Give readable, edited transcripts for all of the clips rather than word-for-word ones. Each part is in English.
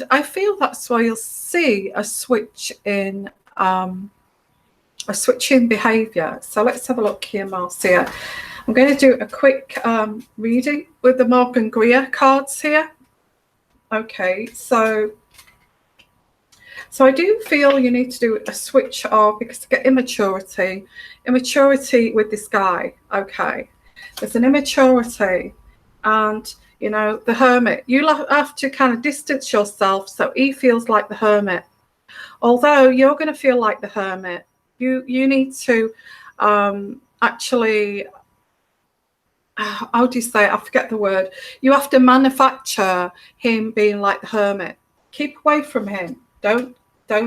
And I feel that's why you'll see a switch in behavior. So let's have a look here, Marcia. I'm going to do a quick reading with the Morgan Greer cards here. Okay, so I do feel you need to do a switch of, because to get immaturity with this guy. Okay, there's an immaturity, and you know, the hermit, you have to kind of distance yourself so he feels like the hermit. Although you're going to feel like the hermit, you need to actually, how do you say it? I forget the word. You have to manufacture him being like the hermit. Keep away from him. Don't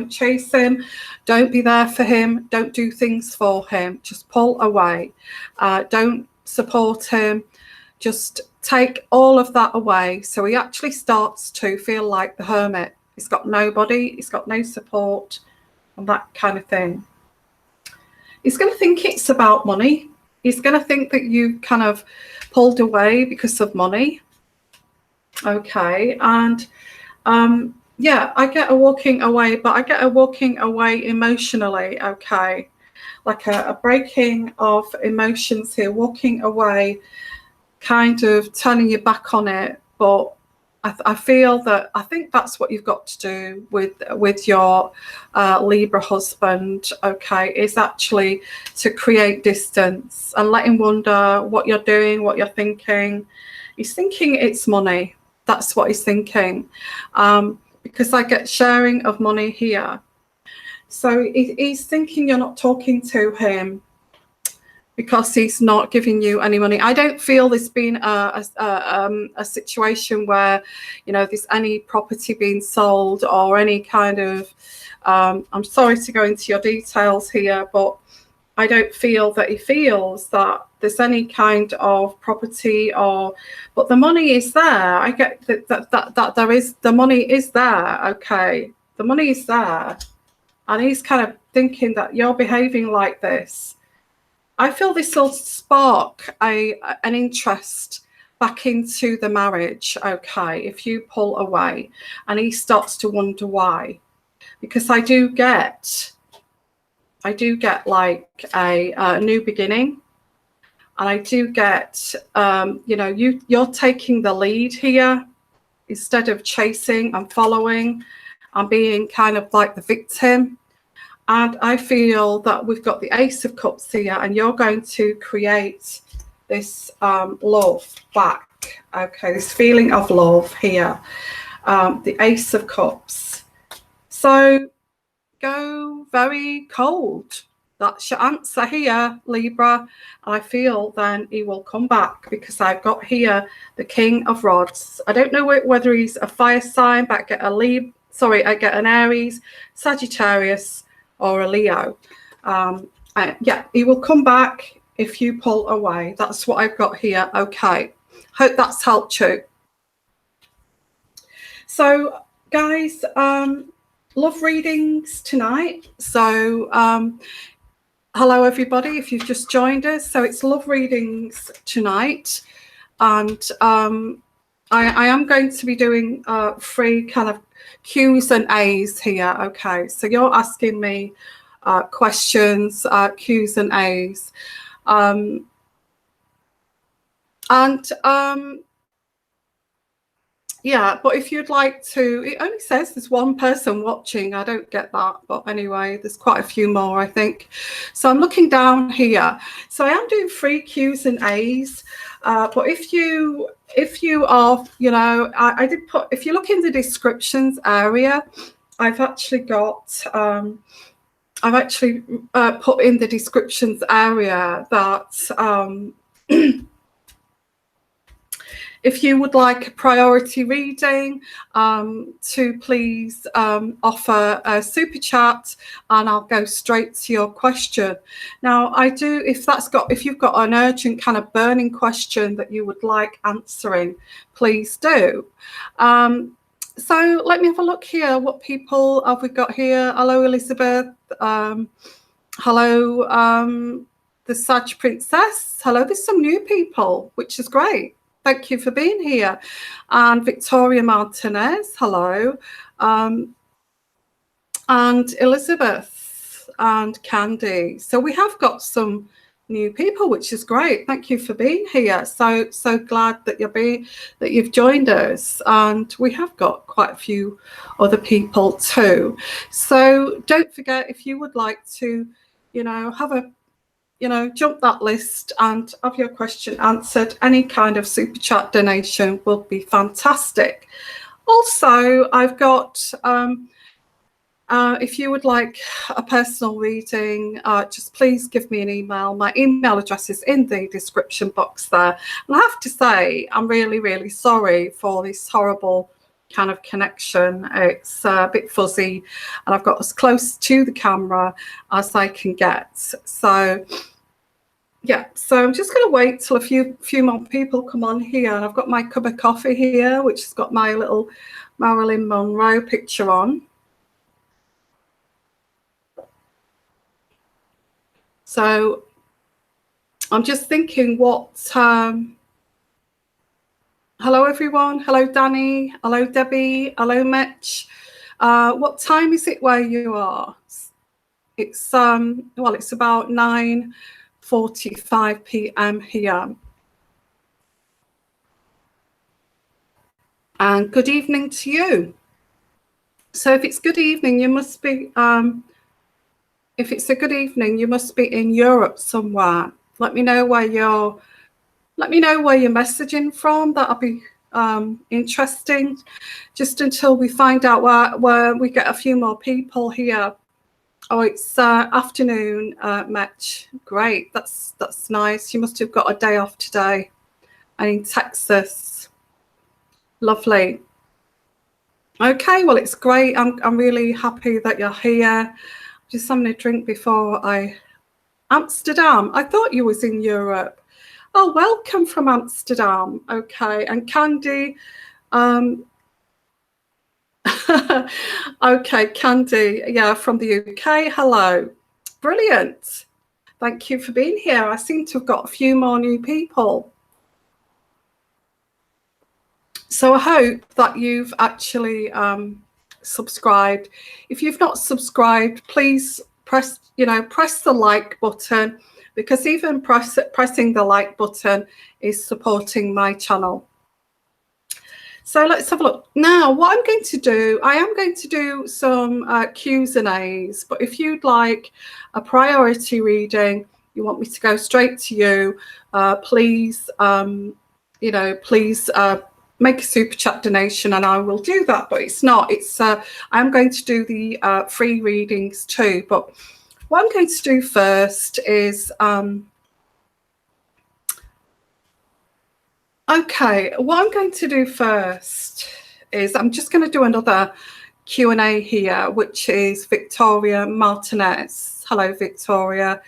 chase him. Don't be there for him. Don't do things for him. Just pull away. Don't support him. Just take all of that away. So he actually starts to feel like the hermit. He's got nobody. He's got no support and that kind of thing. He's going to think it's about money. He's going to think that you kind of pulled away because of money. Okay. And yeah, I get a walking away, but I get a walking away emotionally. Okay. Like a breaking of emotions here, walking away, kind of turning your back on it. But I feel that, I think that's what you've got to do with your Libra husband, okay, is actually to create distance and let him wonder what you're doing, what you're thinking. He's thinking it's money. That's what he's thinking, because I get sharing of money here. So he's thinking you're not talking to him because he's not giving you any money. I don't feel there's been a situation where, you know, there's any property being sold or any kind of, I'm sorry to go into your details here, but I don't feel that he feels that there's any kind of property but the money is there. I get that there is, the money is there, okay. The money is there. And he's kind of thinking that you're behaving like this. I feel this will spark an interest back into the marriage, okay, if you pull away, and he starts to wonder why. Because I do get like a new beginning, and I do get, you know, you're taking the lead here instead of chasing and following and being kind of like the victim. And I feel that we've got the Ace of Cups here, and you're going to create this love back, okay, this feeling of love here, the Ace of Cups. So go very cold. That's your answer here, Libra. I feel then he will come back, because I've got here the King of Rods. I don't know whether he's a fire sign, but I get an Aries, Sagittarius, or a Leo. Yeah, he will come back if you pull away. That's what I've got here. Okay, hope that's helped you. So guys, love readings tonight. So hello everybody, if you've just joined us. So it's love readings tonight, and I am going to be doing free kind of Q's and A's here. Okay, so you're asking me questions, Q's and A's, yeah, but if you'd like to, it only says there's one person watching. I don't get that, but anyway, there's quite a few more, I think. So I'm looking down here. So I am doing free Q's and A's, but if you are, you know, I did put, if you look in the descriptions area, I've actually got, I've actually put in the descriptions area that if you would like a priority reading, to please offer a super chat, and I'll go straight to your question. Now, I do, if you've got an urgent kind of burning question that you would like answering, please do. So let me have a look here. What people have we got here? Hello, Elizabeth. Hello, the Sag Princess. Hello, there's some new people, which is great. Thank you for being here. And Victoria Martinez, hello. And Elizabeth and Candy. So we have got some new people, which is great. Thank you for being here. So glad that you've joined us, and we have got quite a few other people too. So don't forget, if you would like to, have a jump that list and have your question answered, any kind of super chat donation will be fantastic. Also, I've got if you would like a personal reading, just please give me an email. My email address is in the description box there. And I have to say, I'm really, really sorry for this horrible kind of connection. It's a bit fuzzy, and I've got as close to the camera as I can get. So yeah, so I'm just going to wait till a few more people come on here. And I've got my cup of coffee here, which has got my little Marilyn Monroe picture on. So I'm just thinking hello everyone. Hello Danny. Hello Debbie. Hello Mitch. What time is it where you are? It's it's about 9:45 p.m. here. And good evening to you. So if it's good evening, you must be if it's a good evening, you must be in Europe somewhere. Let me know where you're messaging from. That'll be interesting. Just until we find out where we get a few more people here. Oh, it's afternoon, Mitch. Great. That's nice. You must have got a day off today. And in Texas. Lovely. Okay, well, it's great. I'm really happy that you're here. Just having a drink before Amsterdam. I thought you was in Europe. Oh, welcome from Amsterdam. Okay, and Candy. Okay, Candy. Yeah, from the UK. Hello. Brilliant. Thank you for being here. I seem to have got a few more new people. So I hope that you've actually subscribed. If you've not subscribed, please press the like button, because even pressing the like button is supporting my channel. So let's have a look. Now, what I'm going to do, I am going to do some Q's and A's, but if you'd like a priority reading, you want me to go straight to you, please, please make a super chat donation and I will do that. But it's not, I'm going to do the free readings too. But what I'm going to do first is, okay, what I'm going to do first is I'm just going to do another Q&A here, which is Victoria Martinez. Hello, Victoria.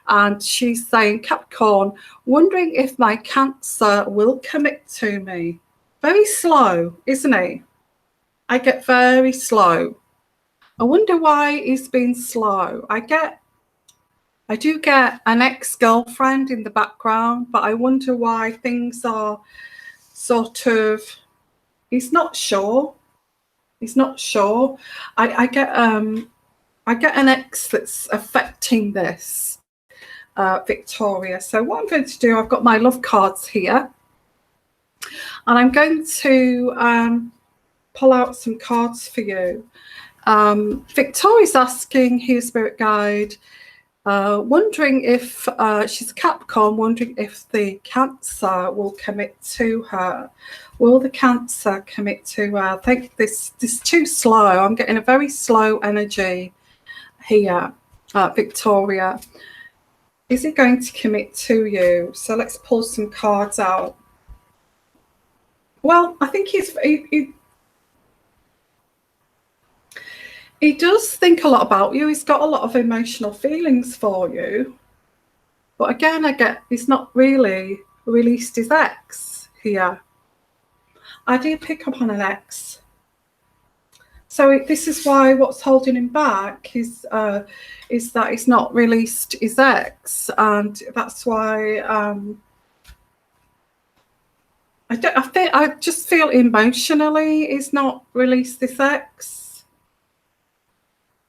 And she's saying, Capricorn, wondering if my Cancer will commit to me. Very slow, isn't he? I get very slow. I wonder why he's been slow. I do get an ex-girlfriend in the background, but I wonder why things are sort of, he's not sure. He's not sure. I get an ex that's affecting this, Victoria. So what I'm going to do, I've got my love cards here. And I'm going to pull out some cards for you. Victoria's asking, here's Spirit Guide, wondering if, she's a Capricorn, wondering if the Cancer will commit to her. Will the Cancer commit to her? I think this is too slow. I'm getting a very slow energy here, Victoria. Is he going to commit to you? So let's pull some cards out. Well, I think he does think a lot about you. He's got a lot of emotional feelings for you. But again, I get he's not really released his ex here. I did pick up on an ex. So this is why what's holding him back is that he's not released his ex. And that's why... I just feel emotionally he's not released this X.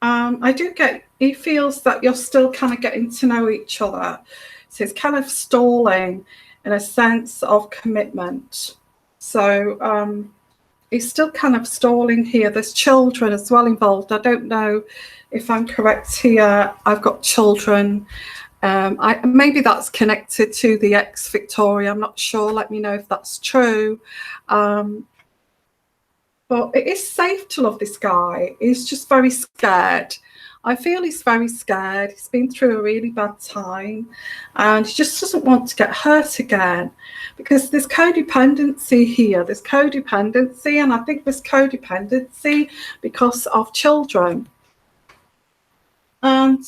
I do get, he feels that you're still kind of getting to know each other. So it's kind of stalling in a sense of commitment. So he's still kind of stalling here. There's children as well involved. I don't know if I'm correct here. I've got children. Maybe that's connected to the ex Victoria. I'm not sure. Let me know if that's true. But it is safe to love this guy. He's just very scared. I feel he's very scared. He's been through a really bad time and he just doesn't want to get hurt again, because there's codependency here. There's codependency, and I think there's codependency because of children. And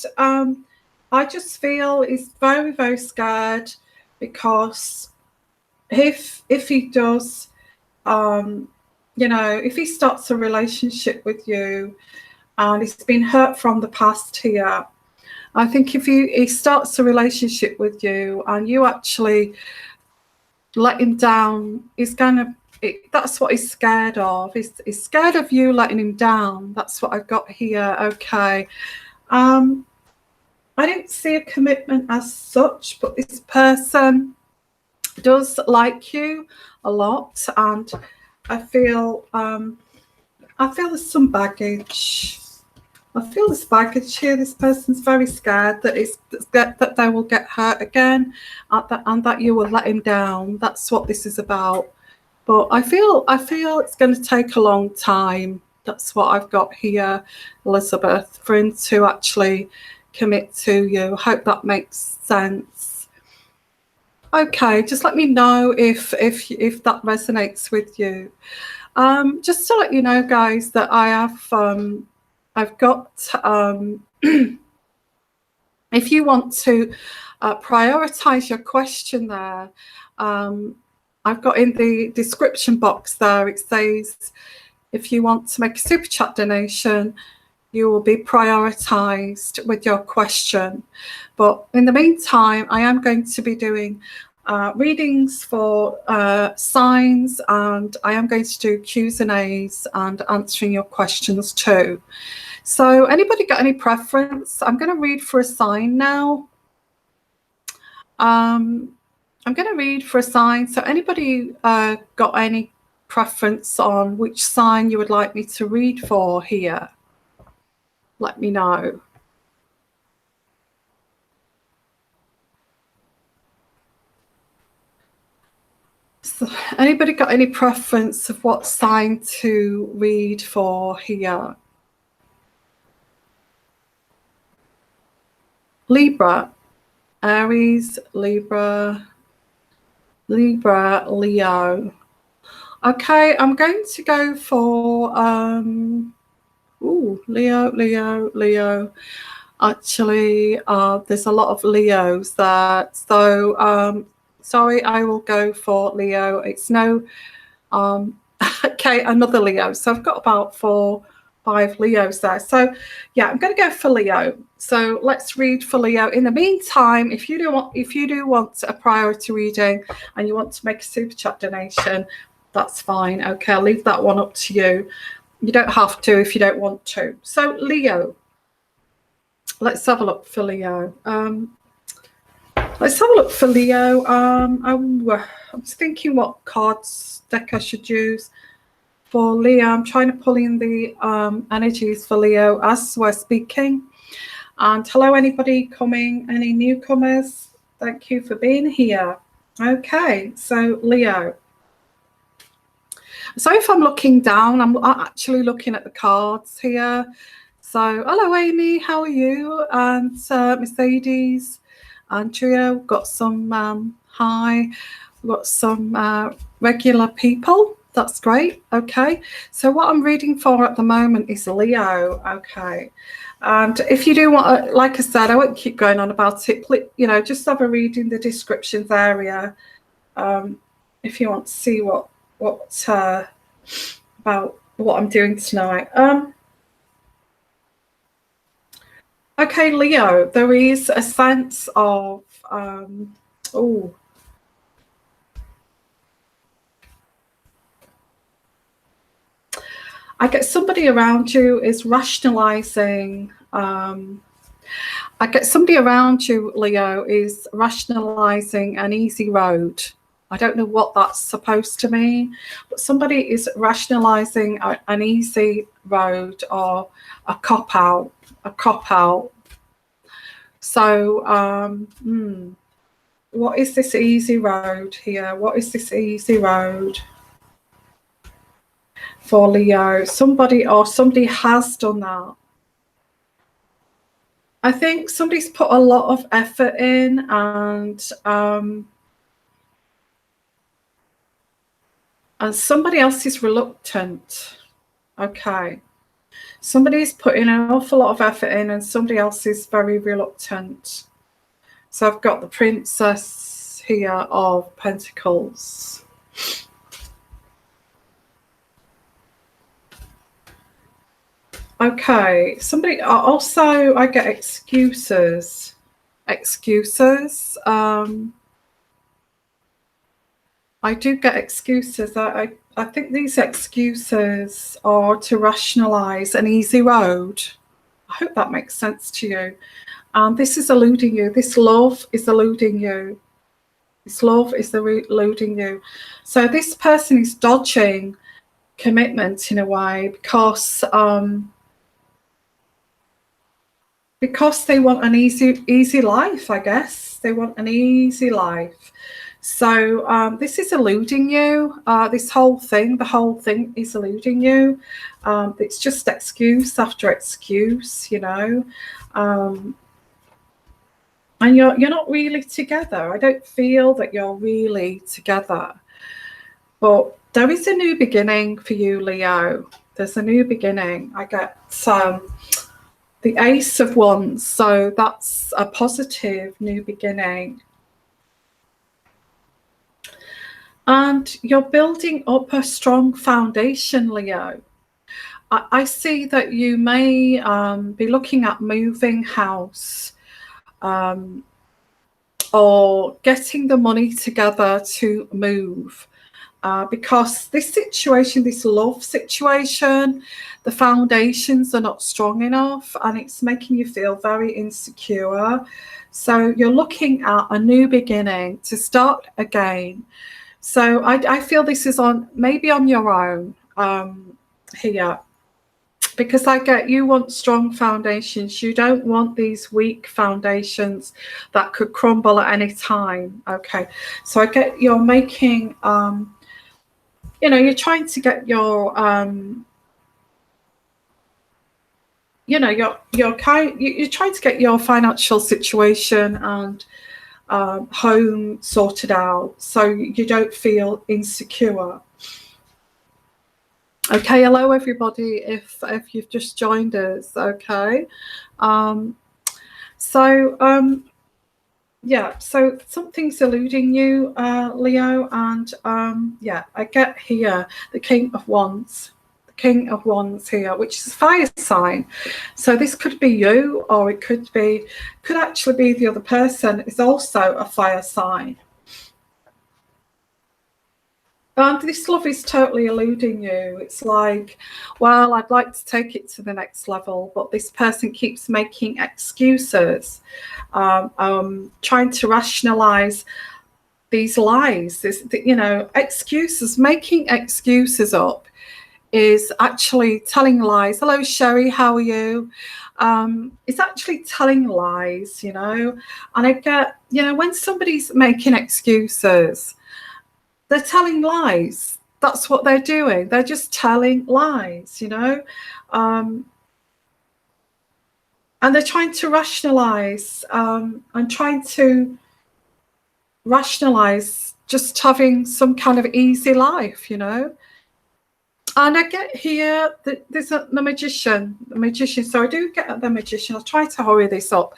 I just feel he's very, very scared, because if he does, you know, if he starts a relationship with you and he's been hurt from the past here, I think if he starts a relationship with you and you actually let him down, he's gonna, that's what he's scared of. He's scared of you letting him down. That's what I've got here. Okay. I didn't see a commitment as such, but this person does like you a lot, and I feel there's some baggage. I feel there's baggage here. This person's very scared that they will get hurt again, and that you will let him down. That's what this is about. But I feel it's going to take a long time. That's what I've got here, Elizabeth, for him to actually commit to you. I hope that makes sense. Okay, just let me know if that resonates with you. Just to let you know, guys, that I have I've got if you want to prioritize your question there, I've got in the description box there, it says if you want to make a super chat donation, you will be prioritized with your question. But in the meantime, I am going to be doing readings for signs, and I am going to do Q's and A's and answering your questions too. So anybody got any preference? I'm going to read for a sign now. I'm going to read for a sign. So anybody got any preference on which sign you would like me to read for here? Let me know. So anybody got any preference of what sign to read for here? Libra, Aries, Libra, Leo. Okay, I'm going to go for Leo. Actually, there's a lot of Leos there. So sorry, I will go for Leo. It's no okay, another Leo. So I've got about 4, 5 Leos there. So yeah, I'm going to go for Leo. So let's read for Leo. In the meantime, if you do want a priority reading and you want to make a super chat donation, that's fine. Okay, I'll leave that one up to you. You don't have to if you don't want to. So Leo, let's have a look for Leo. Let's have a look for Leo. I'm just thinking what cards deck I should use for Leo. I'm trying to pull in the energies for Leo as we're speaking. And hello, anybody coming, any newcomers? Thank you for being here. Okay, so Leo. So if I'm looking down, I'm actually looking at the cards here. So hello, Amy, how are you? And Mercedes, Andrea, we've got some, hi, we've got some regular people. That's great. Okay, so what I'm reading for at the moment is Leo. Okay, and if you do want, like I said, I won't keep going on about it. You know, just have a read in the descriptions area if you want to see what about what I'm doing tonight. Okay, Leo, there is a sense of I get somebody around you is rationalizing. I get somebody around you, Leo, is rationalizing an easy road. I don't know what that's supposed to mean, but somebody is rationalizing an easy road or a cop out, So, what is this easy road here? What is this easy road for Leo? Somebody has done that. I think somebody's put a lot of effort in, and somebody else is reluctant. Okay. Somebody's putting an awful lot of effort in, and somebody else is very reluctant. So I've got the Princess here of Pentacles. Okay, somebody also, I get excuses. I do get excuses. I think these excuses are to rationalize an easy road. I hope that makes sense to you. This is eluding you. This love is eluding you. This love is eluding you. So this person is dodging commitment in a way because they want an easy life, I guess. They want an easy life. So this is eluding you. The whole thing is eluding you. It's just excuse after excuse, you know. And you're not really together. I don't feel that you're really together. But there is a new beginning for you, Leo. There's a new beginning. I get the Ace of Wands, so that's a positive new beginning. And you're building up a strong foundation, Leo. I see that you may be looking at moving house or getting the money together to move. Because this situation, this love situation, the foundations are not strong enough and it's making you feel very insecure. So you're looking at a new beginning to start again. So I feel this is maybe on your own here. Because I get you want strong foundations. You don't want these weak foundations that could crumble at any time. Okay. So I get you're making... you're trying to get your, you're trying to get your financial situation and home sorted out so you don't feel insecure. Okay, hello everybody. If you've just joined us, okay. Yeah, so something's eluding you, Leo, and I get here the King of Wands here, which is a fire sign. So this could be you, or it could actually be the other person is also a fire sign. And this love is totally eluding you. It's like, well, I'd like to take it to the next level, but this person keeps making excuses, trying to rationalize these lies. Excuses, making excuses up is actually telling lies. Hello, Sherry, how are you? It's actually telling lies, And I get, when somebody's making excuses, they're telling lies. That's what they're doing. They're just telling lies, and they're trying to rationalize just having some kind of easy life, And I get here that there's the magician. So I do get the magician. I'll try to hurry this up.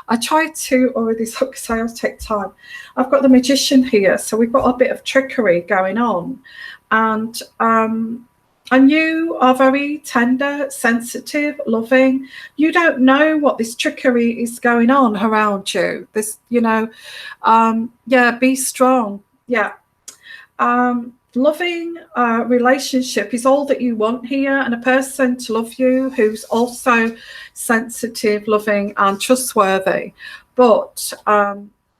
Because I'll take time. I've got the magician here. So we've got a bit of trickery going on. And you are very tender, sensitive, loving. You don't know what this trickery is going on around you. This, be strong. Yeah. loving relationship is all that you want here, and a person to love you who's also sensitive, loving, and trustworthy. But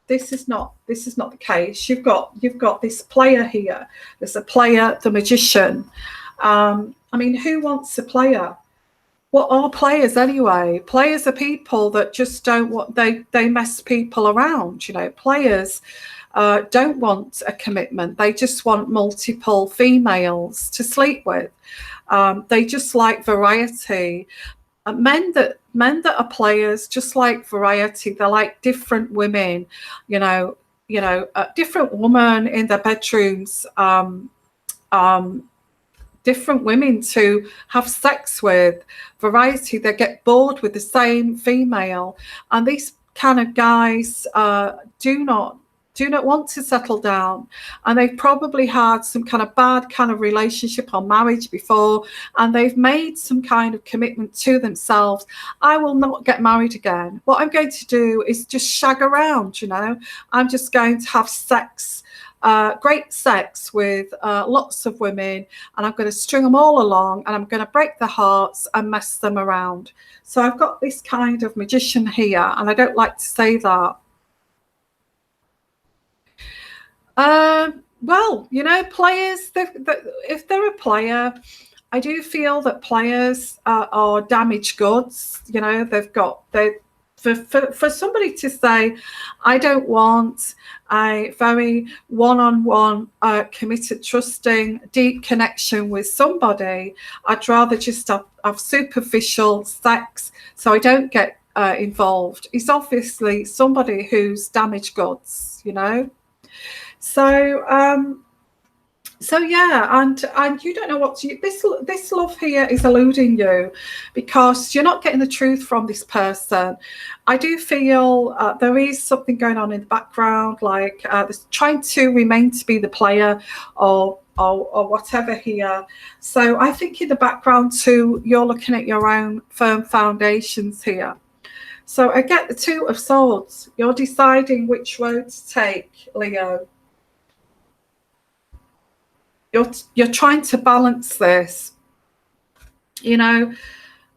this is not the case. You've got this player here. There's a player, the magician. I mean, who wants a player? What are players anyway? Players are people that just don't want, they mess people around. You know, players don't want a commitment. They just want multiple females to sleep with. They just like variety. Men that are players just like variety. They like different women. Different women in their bedrooms. Different women to have sex with, variety. They get bored with the same female, and these kind of guys do not want to settle down, and they've probably had some kind of bad kind of relationship or marriage before, and they've made some kind of commitment to themselves. I will not get married again. What I'm going to do is just shag around, you know. I'm just going to have sex, great sex with lots of women, and I'm going to string them all along, and I'm going to break their hearts and mess them around. So I've got this kind of magician here, and I don't like to say that. Well, you know, players, if they're a player, I do feel that players are damaged goods. You know, for somebody to say, I don't want a very one-on-one, committed, trusting, deep connection with somebody. I'd rather just have superficial sex so I don't get involved. It's obviously somebody who's damaged goods, you know. So yeah, and you don't know what to. This love here is eluding you because you're not getting the truth from this person. I do feel there is something going on in the background, like trying to remain to be the player or whatever here. So I think in the background too, you're looking at your own firm foundations here. So I get the Two of Swords. You're deciding which road to take, Leo. You're trying to balance this. You know,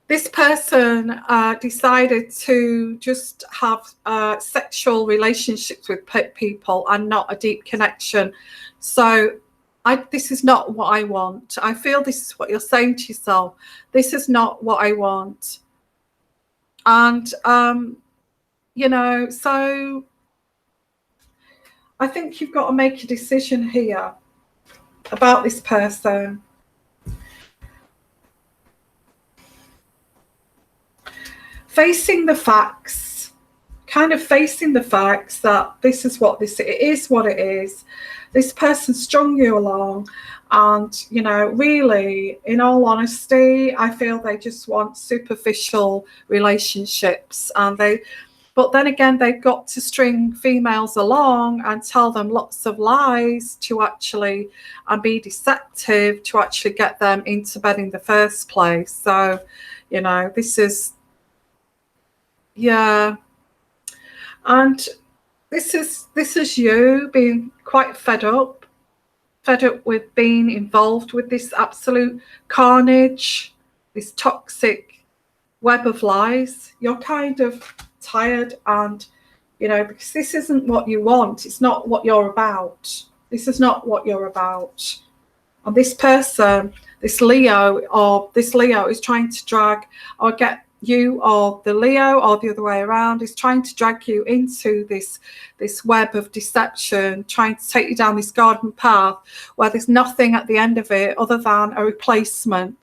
this person decided to just have sexual relationships with people and not a deep connection. So this is not what I want. I feel this is what you're saying to yourself. This is not what I want. And, you know, so I think you've got to make a decision here about this person. Facing the facts, kind of facing the facts that this is what it is what it is. This person strung you along, and, you know, really, in all honesty, I feel they just want superficial relationships, but then again, they've got to string females along and tell them lots of lies to actually, and be deceptive to actually get them into bed in the first place. So, you know, this is, yeah. And this is you being quite fed up with being involved with this absolute carnage, this toxic web of lies. You're kind of tired, and, you know, because this isn't what you want. It's not what you're about. This is not what you're about. And this person, this Leo is trying to drag or get you, or the Leo, or the other way around, is trying to drag you into this web of deception, trying to take you down this garden path where there's nothing at the end of it other than a replacement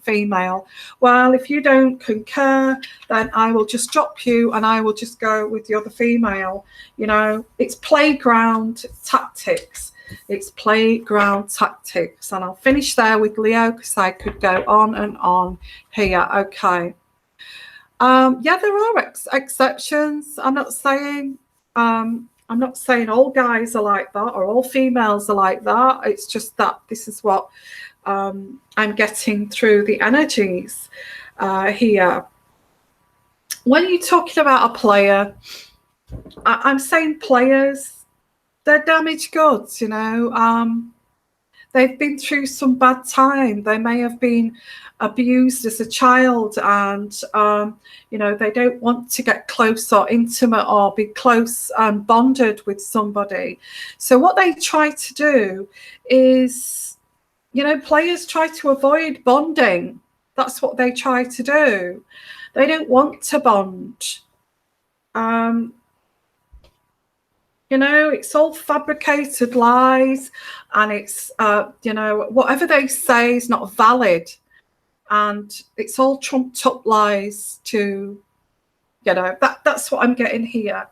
female. Well, if you don't concur, then I will just drop you and I will just go with the other female. You know, it's playground tactics. It's playground tactics. And I'll finish there with Leo because I could go on and on here. Okay. Yeah, there are exceptions. I'm not saying all guys are like that or all females are like that. It's just that this is what I'm getting through the energies here. When you're talking about a player, I'm saying players, they're damaged goods, you know. they've been through some bad time. They may have been abused as a child, and you know, they don't want to get close or intimate or be close and bonded with somebody. So what they try to do is, you know, players try to avoid bonding. That's what they try to do. They don't want to bond. You know, it's all fabricated lies, and it's, you know, whatever they say is not valid, and it's all trumped up lies to, you know, that's what I'm getting here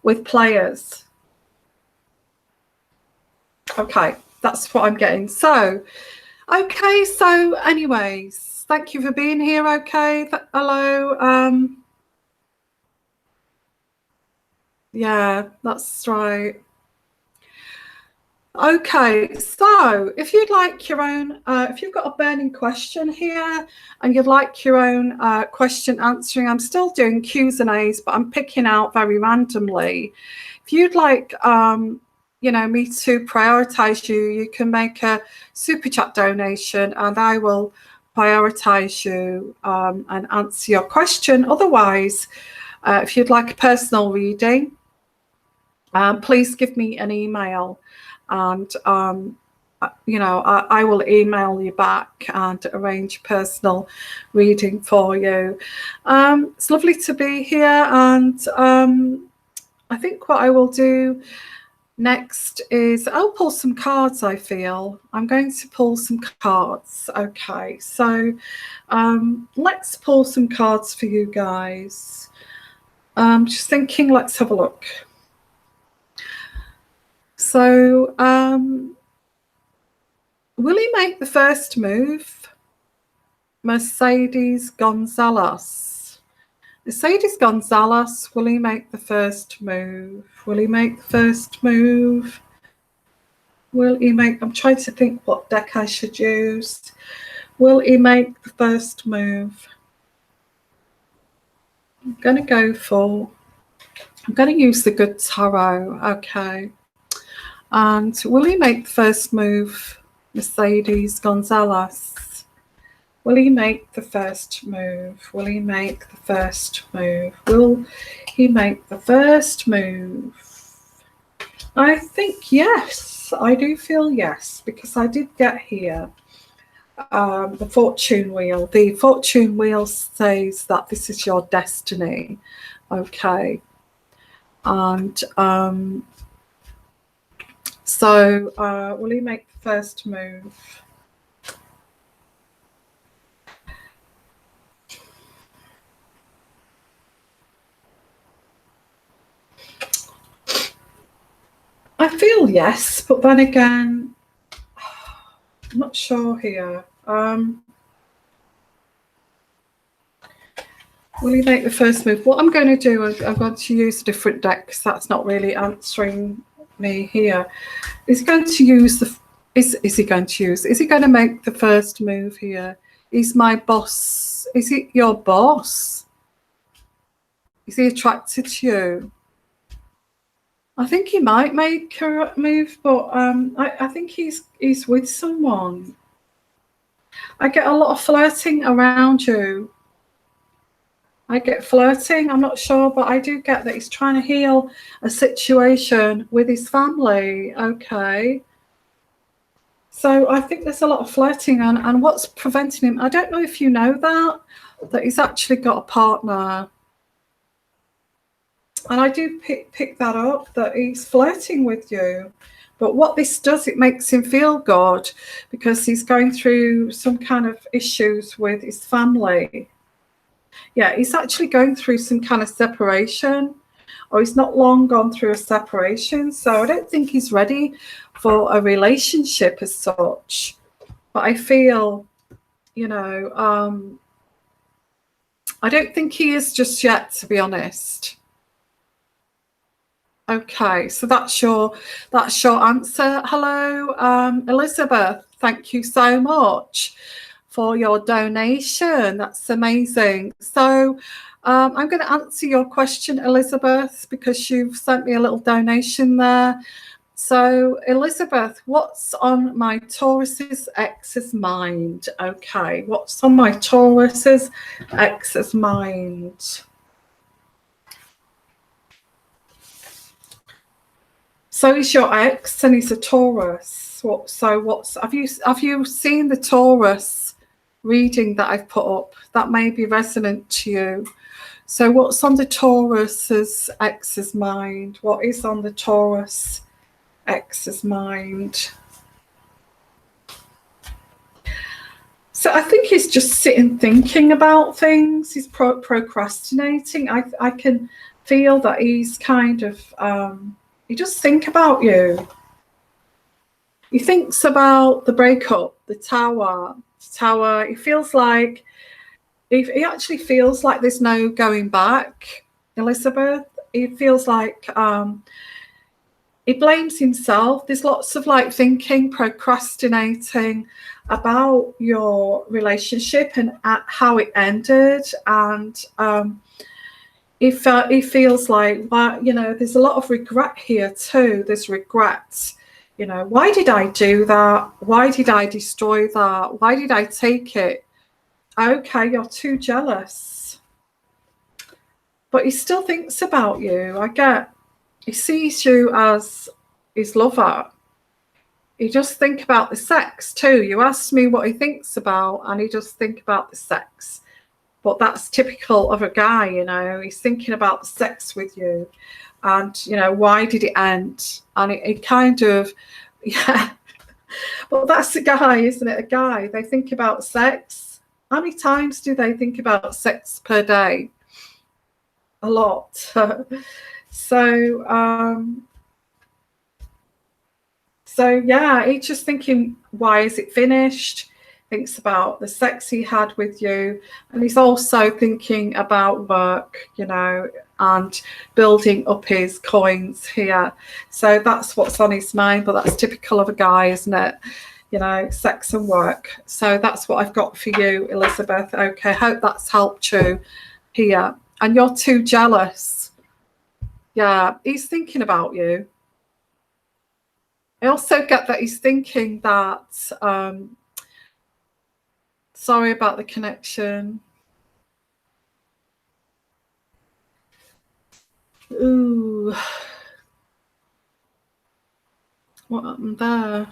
with players. Okay, that's what I'm getting. So, okay, so anyways, thank you for being here. Okay, hello. Yeah, that's right. Okay, so if you'd like your own, if you've got a burning question here and you'd like your own question answering, I'm still doing Q's and A's, but I'm picking out very randomly. If you'd like, you know, me to prioritize you, you can make a super chat donation and I will prioritize you and answer your question. Otherwise, if you'd like a personal reading, please give me an email, and you know, I will email you back and arrange a personal reading for you. It's lovely to be here, and I think what I will do next is I'll pull some cards. I feel I'm going to pull some cards. Okay, so let's pull some cards for you guys. Just thinking, let's have a look. So, will he make the first move? Mercedes Gonzalez. Mercedes Gonzalez, will he make the first move? Will he make the first move? Will he make, I'm trying to think what deck I should use. Will he make the first move? I'm going to use the Good Tarot. Okay. And will he make the first move, Mercedes Gonzalez? Will he make the first move? Will he make the first move? Will he make the first move? I think yes. I do feel yes, because I did get here the fortune wheel. The fortune wheel says that this is your destiny. Okay. And so will he make the first move? I feel yes, but then again, I'm not sure here. Will he make the first move? What I'm going to do is I'm going to use a different deck, because that's not really answering me here. Is he going to use the? Is he going to use? Is he going to make the first move here? Is my boss? Is he your boss? Is he attracted to you? I think he might make a move, but I think he's with someone. I get a lot of flirting around you. I get flirting, I'm not sure, but I do get that he's trying to heal a situation with his family. Okay. So I think there's a lot of flirting, and what's preventing him, I don't know if you know that he's actually got a partner. And I do pick that up, that he's flirting with you. But what this does, it makes him feel good, because he's going through some kind of issues with his family. Yeah, he's actually going through some kind of separation, or he's not long gone through a separation. So I don't think he's ready for a relationship as such. But I feel, you know, I don't think he is just yet, to be honest. Okay, so that's your answer. Hello, Elizabeth. Thank you so much for your donation. That's amazing. So I'm going to answer your question, Elizabeth, because you've sent me a little donation there. So, Elizabeth, what's on my Taurus's ex's mind? Okay, what's on my Taurus's ex's mind? So he's your ex, and he's a Taurus. Have you seen the Taurus reading that I've put up? That may be resonant to you. So what's on the Taurus's ex's mind? What is on the Taurus ex's mind? So I think he's just sitting thinking about things. He's procrastinating. I can feel that he's kind of he just think about you. He thinks about the breakup, the tower. He feels like he actually feels like there's no going back, Elizabeth. He feels like he blames himself. There's lots of like thinking, procrastinating about your relationship and how it ended, and he feels like, well, there's a lot of regret here too. There's regrets. Why did I do that? Why did I destroy that? Why did I take it? Okay, you're too jealous. But he still thinks about you. He sees you as his lover. He just think about the sex too. You asked me what he thinks about, and he just think about the sex. But that's typical of a guy, he's thinking about the sex with you. And, why did it end? And it kind of, yeah. Well, that's a guy, isn't it? A guy. They think about sex. How many times do they think about sex per day? A lot. So yeah, he's just thinking, why is it finished? Thinks about the sex he had with you, and he's also thinking about work, and building up his coins here. So that's what's on his mind, but that's typical of a guy, isn't it? Sex and work. So that's what I've got for you, Elizabeth. Okay, hope that's helped you here. And you're too jealous. Yeah, he's thinking about you. I also get that he's thinking that, sorry about the connection. Ooh. What happened there?